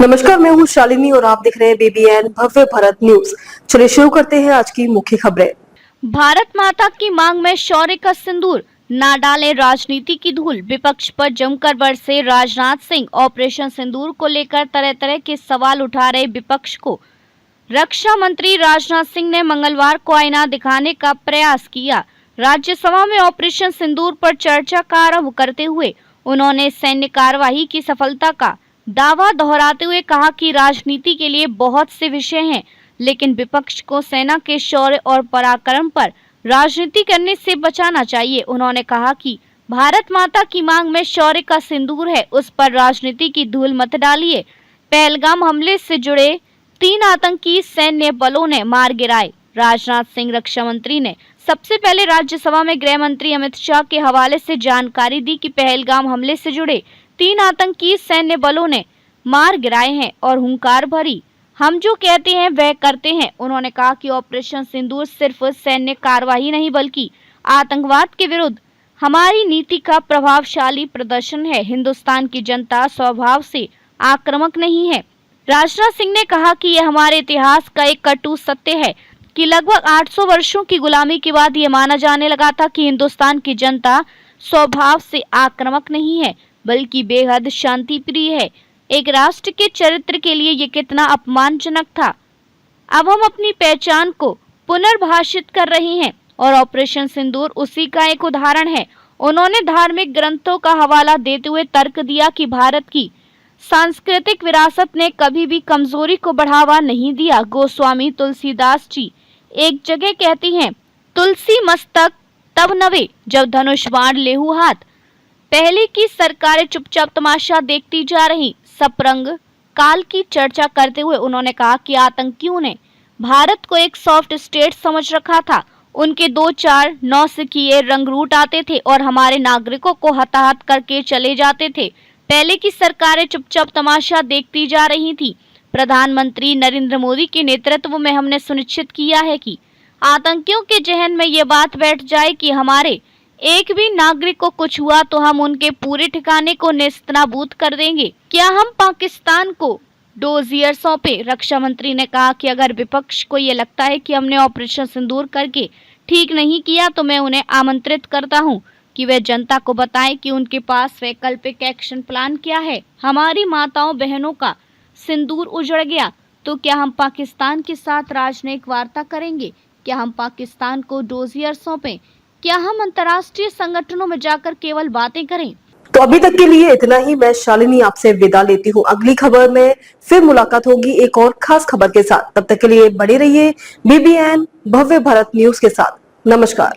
नमस्कार, मैं हूँ शालिनी और आप देख रहे हैं BBN भव्य भारत न्यूज। चलिए शुरू करते हैं आज की मुख्य खबरें। भारत माता की मांग में शौर्य का सिंदूर, ना डालें राजनीति की धूल। विपक्ष पर जमकर बरसे राजनाथ सिंह। ऑपरेशन सिंदूर को लेकर तरह तरह के सवाल उठा रहे विपक्ष को रक्षा मंत्री राजनाथ सिंह ने मंगलवार को आईना दिखाने का प्रयास किया। राज्यसभा में ऑपरेशन सिंदूर पर चर्चा का आरंभ करते हुए उन्होंने सैन्य कार्यवाही की सफलता का दावा दोहराते हुए कहा कि राजनीति के लिए बहुत से विषय हैं, लेकिन विपक्ष को सेना के शौर्य और पराक्रम पर राजनीति करने से बचाना चाहिए। उन्होंने कहा कि भारत माता की मांग में शौर्य का सिंदूर है, उस पर राजनीति की धूल मत डालिए। पहलगाम हमले से जुड़े 3 आतंकी सैन्य बलों ने मार गिराए। राजनाथ सिंह रक्षा मंत्री ने सबसे पहले राज्यसभा में गृह मंत्री अमित शाह के हवाले से जानकारी दी कि पहलगाम हमले से जुड़े 3 आतंकी सैन्य बलों ने मार गिराए हैं और हुंकार भरी हम जो कहते हैं वह करते हैं। उन्होंने कहा कि ऑपरेशन सिंदूर सिर्फ सैन्य कार्यवाही नहीं बल्कि आतंकवाद के विरुद्ध हमारी नीति का प्रभावशाली प्रदर्शन है। हिंदुस्तान की जनता स्वभाव से आक्रामक नहीं है। राजनाथ सिंह ने कहा कि यह हमारे इतिहास का एक कटु सत्य है कि लगभग 800 वर्षों की गुलामी के बाद यह माना जाने लगा था कि हिंदुस्तान की जनता स्वभाव से आक्रामक नहीं है बल्कि बेहद शांति प्रिय है। एक राष्ट्र के चरित्र के लिए ये कितना अपमानजनक था। अब हम अपनी पहचान को पुनर्भाषित कर रहे हैं और ऑपरेशन सिंदूर उसी का एक उदाहरण है। उन्होंने धार्मिक ग्रंथों का हवाला देते हुए तर्क दिया कि भारत की सांस्कृतिक विरासत ने कभी भी कमजोरी को बढ़ावा नहीं दिया। गोस्वामी तुलसीदास जी एक जगह कहती हैं, तुलसी मस्तक तब नवे जब धनुष बाण लेहु हाथ। पहले की सरकारें चुपचाप तमाशा देखती जा रही। सपरंग काल की चर्चा करते हुए उन्होंने कहा कि आतंकियों ने भारत को एक सॉफ्ट स्टेट समझ रखा था। उनके 2-4 नौसिखिए रंगरूट आते थे और हमारे नागरिकों को हताहत करके चले जाते थे। पहले की सरकारें चुपचाप तमाशा देखती जा रही थी। प्रधानमंत्री नरेंद्र मोदी के नेतृत्व में हमने सुनिश्चित किया है कि आतंकियों के जहन में ये बात बैठ जाए कि हमारे एक भी नागरिक को कुछ हुआ तो हम उनके पूरे ठिकाने को नेस्तनाबूद कर देंगे। क्या हम पाकिस्तान को डोजियर सौंपे? रक्षा मंत्री ने कहा कि अगर विपक्ष को ये लगता है कि हमने ऑपरेशन सिंदूर करके ठीक नहीं किया तो मैं उन्हें आमंत्रित करता हूं कि वे जनता को बताएं कि उनके पास वैकल्पिक एक्शन प्लान क्या है। हमारी माताओं बहनों का सिंदूर उजड़ गया तो क्या हम पाकिस्तान के साथ राजनयिक वार्ता करेंगे? क्या हम पाकिस्तान को डोजियर सौंपें? क्या हम अंतर्राष्ट्रीय संगठनों में जाकर केवल बातें करें? तो अभी तक के लिए इतना ही। मैं शालिनी आपसे विदा लेती हूँ। अगली खबर में फिर मुलाकात होगी एक और खास खबर के साथ। तब तक के लिए बने रहिए BBN भव्य भारत न्यूज के साथ। नमस्कार।